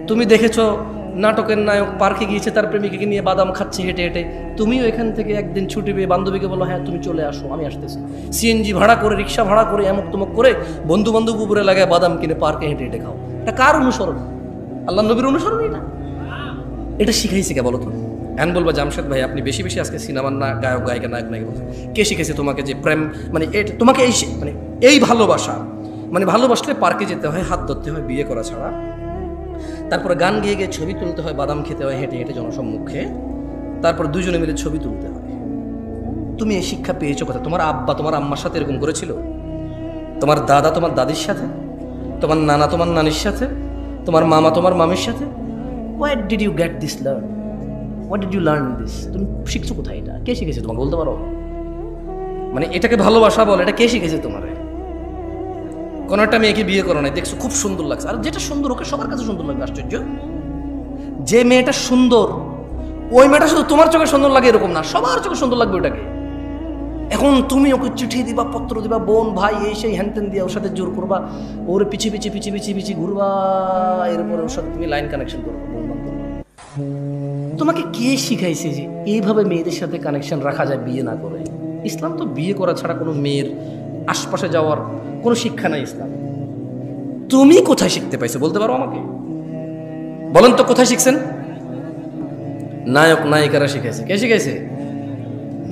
তুমি দেখেছো নাটকের নায়ক পার্কে গিয়েছে তার প্রেমিকাকে নিয়ে বাদাম খাচ্ছে হেঁটে হেঁটে, তুমিও এখান থেকে একদিন ছুটি পেয়ে বান্ধবীকে বলো হ্যাঁ তুমি চলে আসো, আমি আসতেছি। সিএনজি ভাড়া করে, রিক্সা ভাড়া করে, এমক তমক করে বন্ধু বান্ধব উপরে লাগায় বাদাম কিনে পার্কে হেঁটে হেঁটে খাও। এটা কার অনুসরণ? আল্লাহ নবীর অনুসরণ? এটা শিখাইছে কে বলো তো? এখন বলবা জামশেদ ভাই আপনি বেশি বেশি আজকে সিনেমার না গায়ক গায়িকা নায়ক নায়িকা বলছেন। কে শিখেছে তোমাকে যে প্রেম মানে তোমাকে এই ভালোবাসা, মানে ভালোবাসলে পার্কে যেতে হয়, হাত ধরতে হয়, বিয়ে করা ছাড়া, তারপরে গান গেয়ে গিয়ে ছবি তুলতে হয়, বাদাম খেতে হয় হেঁটে হেঁটে জনসম্মুখে, তারপর দুজনে মিলে ছবি তুলতে হয়। তুমি এই শিক্ষা পেয়েছো কোথায়? তোমার আব্বা তোমার আম্মার সাথে এরকম করেছিল? তোমার দাদা তোমার দাদির সাথে? তোমার নানা তোমার নানির সাথে? তোমার মামা তোমার মামির সাথে? Where did you get this learn? What did you learn this? তুমি শিখছো কোথায়? এটা কে শিখেছে তোমাকে বলতে পারো? মানে এটাকে ভালোবাসা বলে, এটা কে শিখেছে তোমারে? কোনো একটা মেয়েকে বিয়ে করো নাই, দেখছো খুব সুন্দর লাগছে, আর যেটা সুন্দর ওকে সবার কাছে সুন্দর লাগবে। আশ্চর্য, যে মেয়েটা সুন্দর ওই মেয়েটা শুধু তোমার চোখে সুন্দর লাগে এরকম না, সবার চোখে সুন্দর লাগবে ওটাকে। এখন তুমি ওকে চিঠি দিবা, পত্র দিবা, বোন ভাই এই সেই হ্যানতেন দিয়ে ওর সাথে জোর করবা, ওর পিছিয়ে পিছিয়ে পিছিয়ে পিছিয়ে পিছিয়ে ঘুরবা, এরপরে ওর সাথে তুমি লাইন কানেকশন করবা। তোমাকে কে শিখাইছে যে এইভাবে মেয়েদের সাথে কানেকশন রাখা যায় বিয়ে না করে? ইসলাম তো বিয়ে করা ছাড়া কোনো মেয়ের আশপাশে যাওয়ার কোনো শিক্ষা নাই ইসলাম। তুমি কোথায় শিখতে পাইছো বলতে পারো আমাকে? বলেন তো কোথায় শিখছেন? নায়ক নায়িকারা শিখাইছে। কে শিখাইছে?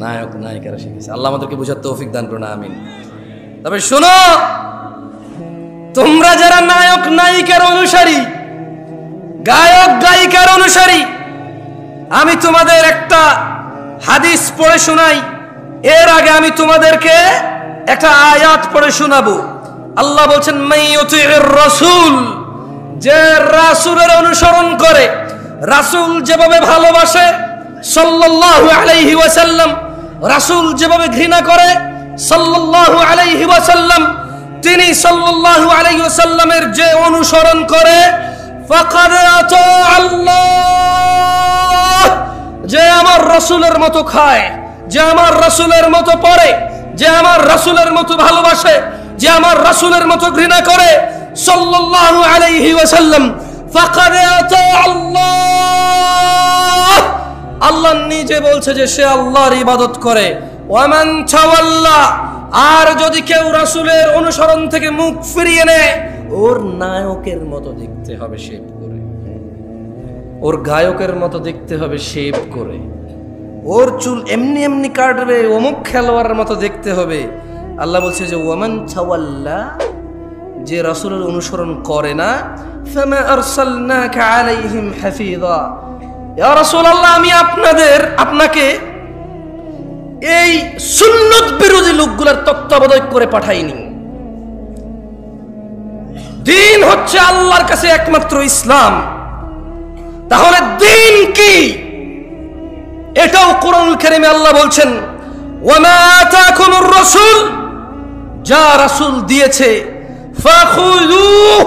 নায়ক নায়িকারা শিখেছে। আল্লাহ আমাদেরকে বুঝার তৌফিক দান করুন, আমিন। তবে শোনো, তোমরা যারা নায়ক নায়িকার অনুসারী, গায়ক গায়িকার অনুসারী, আমি তোমাদের একটা হাদিস পড়ে শোনাই। এর আগে আমি তোমাদেরকে একটা আয়াত পড়ে শোনাবো। আল্লাহ বলছেন মাইয়ুতির রাসূল, যে রাসূলের অনুসরণ করে, রাসূল যেভাবে ভালোবাসে সাল্লাল্লাহু আলাইহি ওয়াসাল্লাম, রাসূল যেভাবে ঘৃণা করে সাল্লাল্লাহু আলাইহি ওয়াসাল্লাম, তিনি সাল্লাল্লাহু আলাইহি ওয়াসাল্লামের যে অনুসরণ করে ফাকাদ আতা আল্লাহ, যে আমার রাসূলের মতো খায়, যে আমার রাসূলের মতো পড়ে, যে আমার রাসূলের মতো ভালোবাসে, যে আমার রাসূলের মতো ঘৃণা করে সাল্লাল্লাহু আলাইহি ওয়াসাল্লাম, ফাকাদ আতা আল্লাহ। আল্লাহ নিজে বলছে যে সে আল্লাহর ইবাদত করে। ওয়ামান তাওয়াল্লা, আর যদি কেউ রাসূলের অনুসরণ থেকে মুখ ফিরিয়ে নেয়, ওর নায়কের মতো দেখতে হবে শেভ করে, ওর গায়কের মতো দেখতে হবে শেভ করে, ওর চুল এমনি এমনি কাটবে, অমুক খেলোয়াড়ের মতো দেখতে হবে। আল্লাহ বলছে যে ওয়ামান তাওয়াল্লা, যে রাসূলের অনুসরণ করে না, ফামা আরসালনাকা আলাইহিম হাফিযা, ইয়া রাসূলুল্লাহ আমি আপনাকে এই সুন্নত বিরোধী লোকগুলোর তত্ত্বাবধায়ক করে পাঠাইনি। দিন হচ্ছে আল্লাহর কাছে একমাত্র ইসলাম। তাহলে দিন কি? এটাও কোরআনুল কারীমে আল্লাহ বলছেন ওয়ামা আতাকুমুর রাসূল, যা রাসূল দিয়েছে ফাখুযুহু,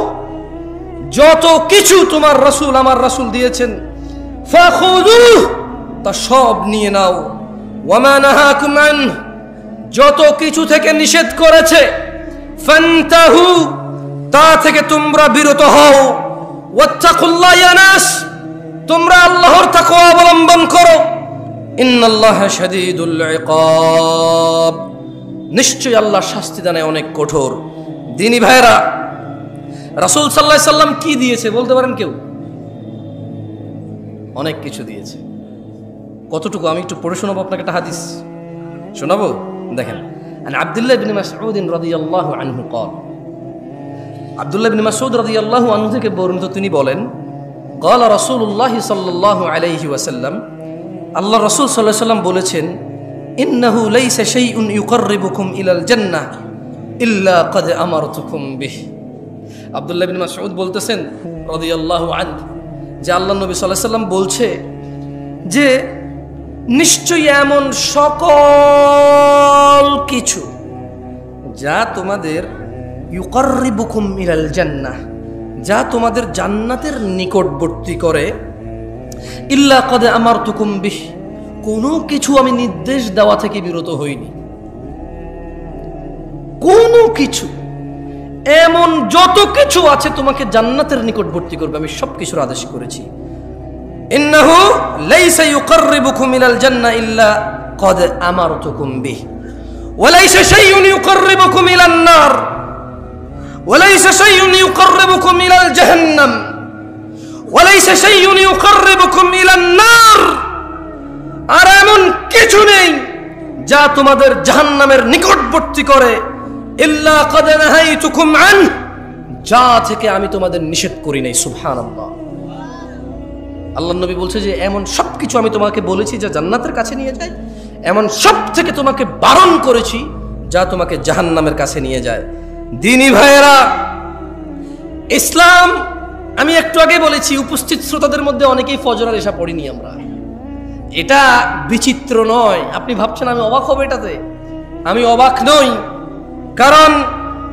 যত কিছু তোমার রাসূল আমার রাসূল দিয়েছেন ফাখুযুহু, তা সব নিয়ে নাও। ওয়ামা নাহাকুম আনহু, যত কিছু থেকে নিষেধ করেছে ফান্তাহু, তা থেকে তোমরা বিরত হও। ওয়াত্তাকুল্লাহ ইয়া নাস, তোমরা আল্লাহর তাকওয়া অবলম্বন করো। ইন্নাল্লাহা শাদীদুল ইকাব, নিশ্চয়ই আল্লাহ শাস্তি দানে অনেক কঠোর। দিনী ভাইরা, রাসূল সাল্লাল্লাহু আলাইহি সাল্লাম কি দিয়েছে বলতে পারেন কেউ? অনেক কিছু দিয়েছে। কতটুকু আমি একটু পড়ে শোনাবো আপনাকে, একটা হাদিস শোনাবো। দেখেন, আব্দুল্লাহ ইবনে মাসউদ রাদিয়াল্লাহু আনহু قال, আব্দুল্লাহ ইবনে মাসউদ রাদিয়াল্লাহু আনহু থেকে বর্ণিত, তিনি বলেন قال রাসূলুল্লাহ সাল্লাল্লাহু আলাইহি ওয়াসাল্লাম, আল্লাহ রাসূল সাল্লাল্লাহু আলাইহি ওয়াসাল্লাম বলেছেন ইন্নাহু লাইসা শাইউন ইউকাররিবুকুম ইলাল জান্নাহ ইল্লা ক্বাদ আমারতুকুম বিহি। আব্দুল্লাহ ইবনে মাসউদ বলতেছেন রাদিয়াল্লাহু আনহু যে আল্লাহ নবী সাল্লাল্লাহু আলাইহি ওয়াসাল্লাম বলছে যে নিশ্চয়ই এমন সকল কিছু যা তোমাদের ইউকাররিবুকুম ইলাল জান্নাহ, যা তোমাদের জান্নাতের নিকটবর্তী করে, ইল্লা ক্বাদ আমারতুকুম বিহি, কোনো কিছু আমি নির্দেশ দেওয়া থেকে বিরত হইনি। কোনো কিছু এমন যত কিছু আছে তোমাকে জান্নাতের নিকটবর্তী করবে, আমি সব কিছুর আদেশ করেছি। ইন্নাহু লাইসা ইউকাররিবুকুম ইলাল জান্নাহ ইল্লা ক্বাদ আমারতুকুম বিহি ওয়া লাইসা শাইউন ইউকাররিবুকুম ইলান নার ওয়া লাইসা শাইউন ইউকাররিবুকুম ইলাল জাহান্নাম ওয়া লাইসা শাইউন ইউকাররিবুকুম ইলান নার। আর এমন কিছু নেই যা তোমাদের জাহান্নামের নিকটবর্তী করে, ইল্লা ক্বাদ নাহাইতুকুম আন, যা থেকে আমি তোমাদের নিষেধ করি নাই। সুবহানাল্লাহ। আল্লাহর নবী বলছে যে এমন সব কিছু আমি তোমাকে বলেছি যা জান্নাতের কাছে নিয়ে যায়, এমন সব থেকে তোমাকে বারণ করেছি যা তোমাকে জাহান্নামের কাছে নিয়ে যায়। দিনী ভাইয়েরা, ইসলাম, আমি একটু আগে বলেছি উপস্থিত শ্রোতাদের মধ্যে অনেকেই ফজর আর ইশা পড়িনি আমরা। এটা বিচিত্র নয়, আপনি ভাবছেন আমি অবাক হব এটাতে। আমি অবাক নই, কারণ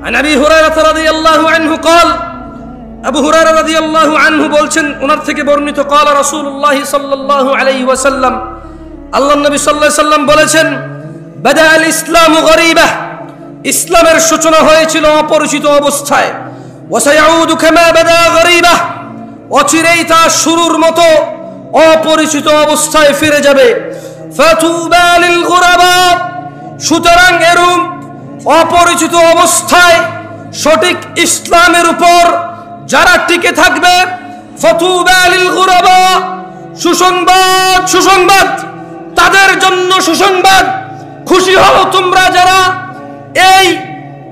আবু হুরায়রা রাদিয়াল্লাহু আনহু قال, আবু হুরায়রা রাদিয়াল্লাহু আনহু বলছেন, ওনার থেকে বর্ণিত, قال রাসূলুল্লাহ সাল্লাল্লাহু আলাইহি ওয়াসাল্লাম, আল্লাহর নবী সাল্লাল্লাহু আলাইহি ওয়াসাল্লাম বলেছেন, বাদা আল ইসলামু গরীবা, ইসলামের সূচনা হয়েছিল অপরিচিত অবস্থায়, ওয়া সায়াউদু কামা বাদা গরীবা, অচিরেই তা শুরুর মতো অপরিচিত অবস্থায় ফিরে যাবে। ফাতুবা লিল গুরাবা, সুতরাং এরূপ অপরিচিত অবস্থায় সঠিক ইসলামের উপর যারা টিকে থাকবে, ফাতুবা লিল গুরাবা, সুসংবাদ, সুসংবাদ তাদের জন্য, সুসংবাদ, খুশি হও তোমরা যারা এই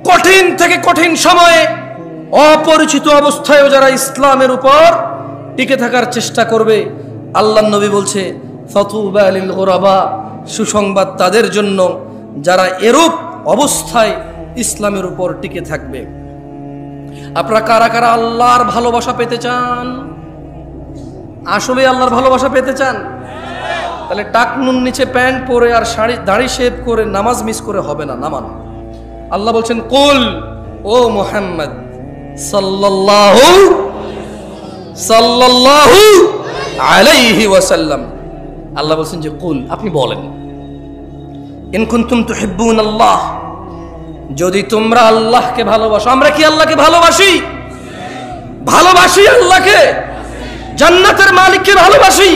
কঠিন থেকে কঠিন সময়ে অপরিচিত অবস্থায়ও যারা ইসলামের উপর টিকে থাকার চেষ্টা করবে। আল্লাহর নবী বলছে, ফাতুবা লিল গুরাবা, সুসংবাদ তাদের জন্য যারা এরূপ অবস্থায় ইসলামের উপর টিকে থাকবে। আপনারা কারা কারা আল্লাহর ভালোবাসা পেতে চান? আসলে আল্লাহর ভালোবাসা পেতে চান? তাহলে টাকনুন নিচে প্যান্ট পরে আর দাড়ি শেভ করে নামাজ মিস করে হবে না, নামান। আল্লাহ বলছেন, কুল, ও মুহাম্মদ সাল্লাল্লাহু আলাইহি ওয়াসাল্লাম, আল্লাহ বলছেন যে কুল, আপনি বলেন, ইন কুনতুম তুহিব্বুনাল্লাহ, যদি তোমরা আল্লাহকে ভালোবাসো। আমরা কি আল্লাহকে ভালোবাসি? ভালোবাসি আল্লাহকে, জান্নাতের মালিককে ভালোবাসি,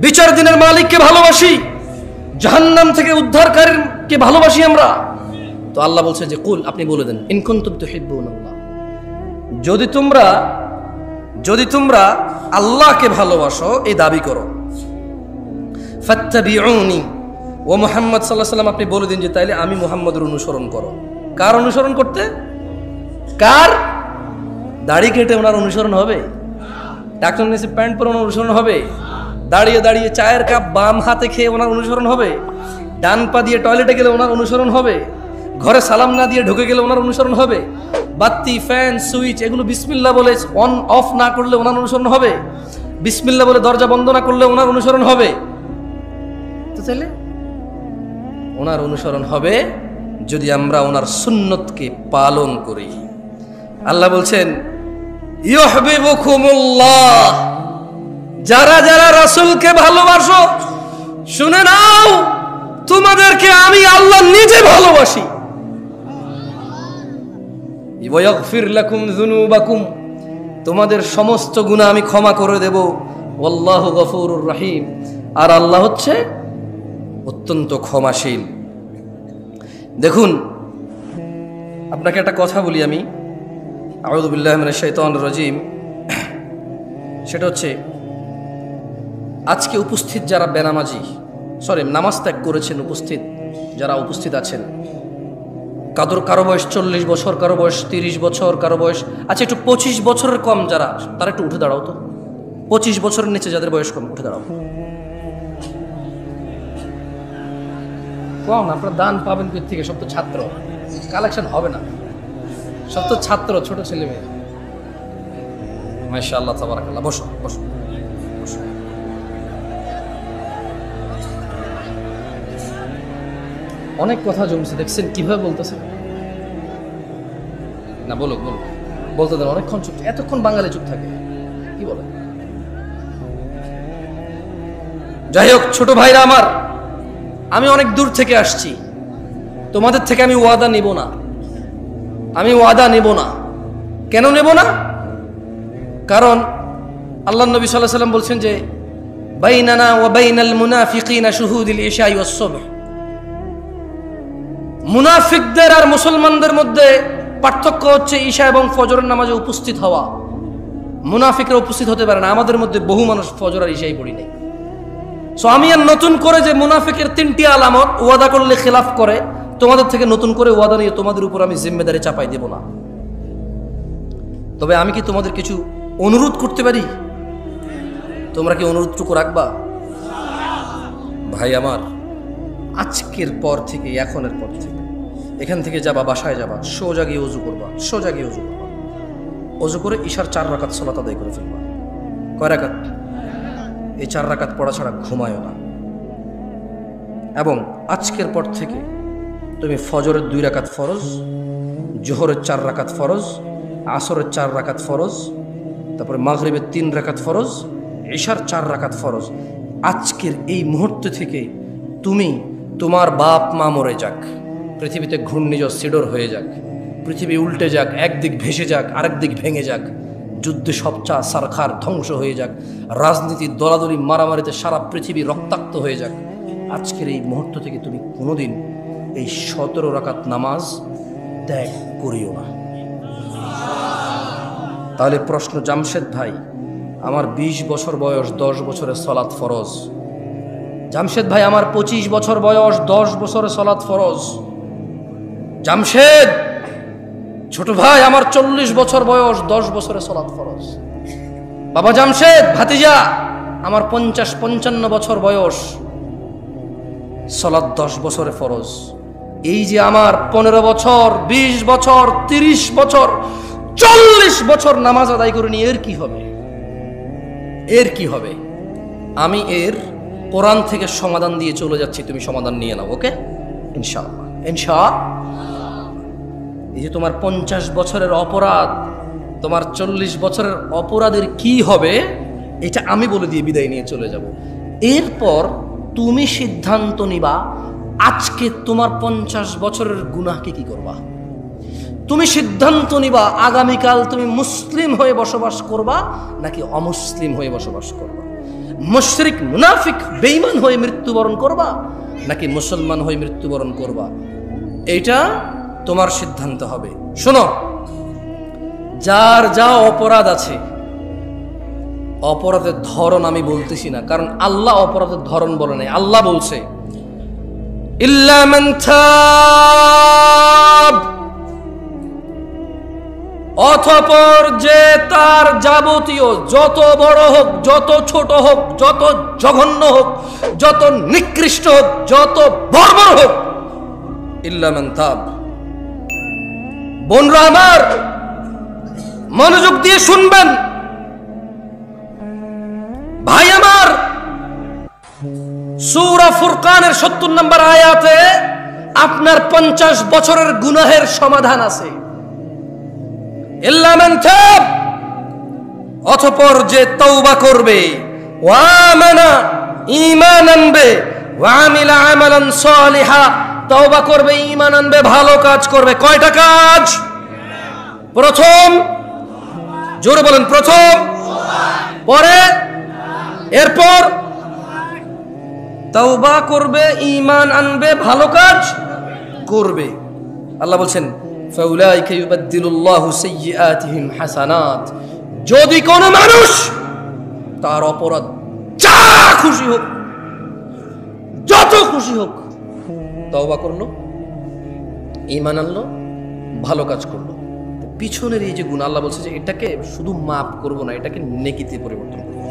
বিচার দিনের মালিককে ভালোবাসি, জাহান্নাম থেকে উদ্ধারকারীকে ভালোবাসি আমরা। তো আল্লাহ বলছে যে কুল, আপনি বলে দেন, ইন কুনতুম তুহিব্বুনাল্লাহ, যদি তোমরা আল্লাহকে ভালোবাসো, এই দাবি করো, ফাত্তাবিউনি, ও মুহাম্মদ সাল্লাল্লাহু আলাইহি ওয়াসাল্লাম, আপনি বলে দিন যে তাইলে আমি মুহাম্মদের অনুসরণ করো। কার অনুসরণ করতে? কার? দাড়ি কেটে ওনার অনুসরণ হবে? টাকনুন নিচে প্যান্ট পরে ওনার অনুসরণ হবে? দাঁড়িয়ে দাঁড়িয়ে চায়ের কাপ বাম হাতে খেয়ে ওনার অনুসরণ হবে? ডান পা দিয়ে টয়লেটে গেলে ওনার অনুসরণ হবে? ঘরে সালাম না দিয়ে ঢুকে গেলে ওনার অনুসরণ হবে? বাতি, ফ্যান, সুইচ এগুলো বিসমিল্লাহ বলে অন অফ না করলে ওনার অনুসরণ হবে? বিসমিল্লাহ বলে দরজা বন্ধ না করলে ওনার অনুসরণ হবে? তো তাহলে ওনার অনুসরণ হবে যদি আমরা ওনার সুন্নতকে পালন করি। আল্লাহ বলছেন, ইউহিব্বুকুমুল্লাহ, যারা যারা রাসূলকে ভালোবাসো, শুনে নাও, তোমাদেরকে আমি আল্লাহ নিজে ভালোবাসি। ওয়া ইয়াগফির লাকুম যুনুবাকুম, তোমাদের সমস্ত গুনাহ আমি ক্ষমা করে দেব। ওয়াল্লাহু গফুরুর রহিম, আর আল্লাহ হচ্ছে অত্যন্ত ক্ষমাশীল। দেখুন, আপনাকে একটা কথা বলি আমি, আউযু বিল্লাহি মিনাশ শাইতানির রাজীম। সেটা হচ্ছে, আজকে উপস্থিত যারা বেনামাজি, নামাজ ত্যাগ করেছেন, যারা উপস্থিত আছেন, কারো বয়স 40 বছর, কারো বয়স 30 বছর, কারো বয়স, আচ্ছা একটু 25 বছরের কম যারা, তারা একটু উঠে দাঁড়াও তো। 25 বছরের নিচে যাদের বয়স কম, উঠে দাঁড়াও। কম, আপনারা দান পাবেন কোথা থেকে? সব তো ছাত্র, কালেকশন হবে না, সব তো ছাত্র, ছোট ছেলে মেয়ে। মাশাআল্লাহ, তাবারাকাল্লাহ। বসো বসো বসো। অনেক কথা জমছে, দেখছেন কিভাবে বলতেছে না? বলুক বলুক, বলতে দেন। অনেকক্ষণ চুপ, এতক্ষণ বাঙালি চুপ থাকে, কি বলে? যাই হোক, ছোট ভাইরা আমার, আমি অনেক দূর থেকে আসছি, তোমাদের থেকে আমি ওয়াদা নিব না। আমি ওয়াদা নেব না। কেন নেব না? কারণ আল্লাহ নবী সাল্লাল্লাহু আলাইহি ওয়াসাল্লাম বলছেন যে বাইনানা ওয়া বাইনাল মুনাফিকিনা শুহুদুল ইশা ওয়াস সুবহ। মুনাফিকদের আর মুসলমানদের মধ্যে পার্থক্য হচ্ছে ঈশা এবং ফজরের নামাজে উপস্থিত হওয়া। মুনাফিকরা উপস্থিত হতে পারে না। আমাদের মধ্যে বহু মানুষ ফজর আর ঈশাই পড়ি নাই। সো আমি আর নতুন করে যে মুনাফিকের 3টি আলামত, ওয়াদা করলে খেলাফ করে, তোমাদের থেকে নতুন করে ওয়াদা নিয়ে তোমাদের উপর আমি জিম্মেদারি চাপাই দেব না। তবে আমি কি তোমাদের কিছু অনুরোধ করতে পারি? তোমরা কি অনুরোধটুকু রাখবা? ভাই আমার, আজকের পর থেকে, এখনের পর থেকে এখান থেকে যাবা, বাসায় যাবা, সোজা গিয়ে ওযু করবা, সোজা গিয়ে ওযু করবা। ওযু করে ঈশার 4 রাকাত সালাত আদায় করে ফেলবা। কয় রাকাত? এই 4 রাকাত পড়া ছাড়া ঘুমায়ও না। এবং আজকের পর থেকে তুমি ফজরের 2 রাকাত ফরজ, জোহরের 4 রাকাত ফরজ, আসরের 4 রাকাত ফরজ, তারপরে মাগরিবের 3 রাকাত ফরজ, ঈশার 4 রাকাত ফরজ। আজকের এই মুহূর্ত থেকে তুমি, তোমার বাপ মা মরে যাক, পৃথিবীতে ঘূর্ণিঝড় সিডর হয়ে যাক, পৃথিবী উল্টে যাক, একদিক ভেসে যাক, আরেক দিক ভেঙে যাক, যুদ্ধে সবচা সারখার ধ্বংস হয়ে যাক, রাজনীতির দলাদলি মারামারিতে সারা পৃথিবী রক্তাক্ত হয়ে যাক, আজকের এই মুহূর্ত থেকে তুমি কোনোদিন এই 17 রাকাত নামাজ ত্যাগ করিও না। তাহলে প্রশ্ন, জামশেদ ভাই, আমার 20 বছর বয়স, 10 বছরের সলাৎ ফরজ। জামশেদ ভাই, আমার 25 বছর বয়স, 10 বছরের সলাৎ ফরজ। জামশেদ ছোট ভাই, আমার 40 বছর বয়স, 10 বছরের সলাৎ ফরজ। বাবা জামশেদ, ভাতিজা, আমার 50-55 বছর বয়স, সলাৎ 10 বছরে ফরজ। এই যে আমার 15 বছর, 20 বছর, 30 বছর, 40 বছর নামাজ আদায় করিনি, এর কি হবে? এর কি হবে? আমি এর কোরআন থেকে সমাধান দিয়ে চলে যাচ্ছি, তুমি সমাধান নিয়ে নাও। ওকে? ইনশাআল্লাহ, ইনশাআল্লাহ। এই যে তোমার 50 বছরের অপরাধ, তোমার 40 বছরের অপরাধের কি হবে, এটা আমি বলে দিয়ে বিদায় নিয়ে চলে যাব। এরপর তুমি সিদ্ধান্ত নিবা আজকে তোমার 50 বছরের গুনাহকে কি করবা। তুমি সিদ্ধান্ত নিবা আগামীকাল তুমি মুসলিম হয়ে বসবাস করবা নাকি অমুসলিম হয়ে বসবাস করবা, মুশরিক মুনাফিক বেঈমান হয়ে মৃত্যুবরণ করবা নাকি মুসলমান হয়ে মৃত্যুবরণ করবা। এটা তোমার সিদ্ধান্ত হবে। শোনো, যার যা অপরাধ আছে, অপরাধের ধরন আমি বলতেছি না, কারণ আল্লাহ অপরাধের ধরন বলে নাই। আল্লাহ বলছে ইল্লা মান তাব, অতঃপর যে তার যাবতীয়, যত বড় হোক, যত ছোট হোক, যত জঘন্য হোক, যত নিকৃষ্ট হোক, যত বর্বর হোক, ইল্লা মান তাব। বোনরা আমার, মনোযোগ দিয়ে শুনবেন, ভাই আমার, সূরা ফুরকানের 70 নম্বর আয়াতে আপনার 50 বছরের গুনাহের সমাধান আছে। ইল্লা মান তাব, অতঃপর যে তওবা করবে, ওয়া আমানা, ঈমান আনবে, ওয়া আমিলা আমালান সালিহা, তওবা করবে, ঈমান আনবে, ভালো কাজ করবে। কয়টা কাজ? প্রথম, জোরে বলেন, প্রথম, পরে, এরপর তওবা করবে, ঈমান আনবে, ভালো কাজ করবে। আল্লাহ বলছেন ফাউলাইকা ইউবাদদিলুল্লাহু সাইয়্যাতিহিম হাসানাত। যদি কোন মানুষ তার অপরাধ যা খুশি হোক, যত খুশি হোক, তওবা করলো, ঈমান আনলো, ভালো কাজ করলো, পিছনের এই যে গুনাহ, আল্লাহ বলছে যে এটাকে শুধু মাফ করবো না, এটাকে নেকিতে পরিবর্তন করবো।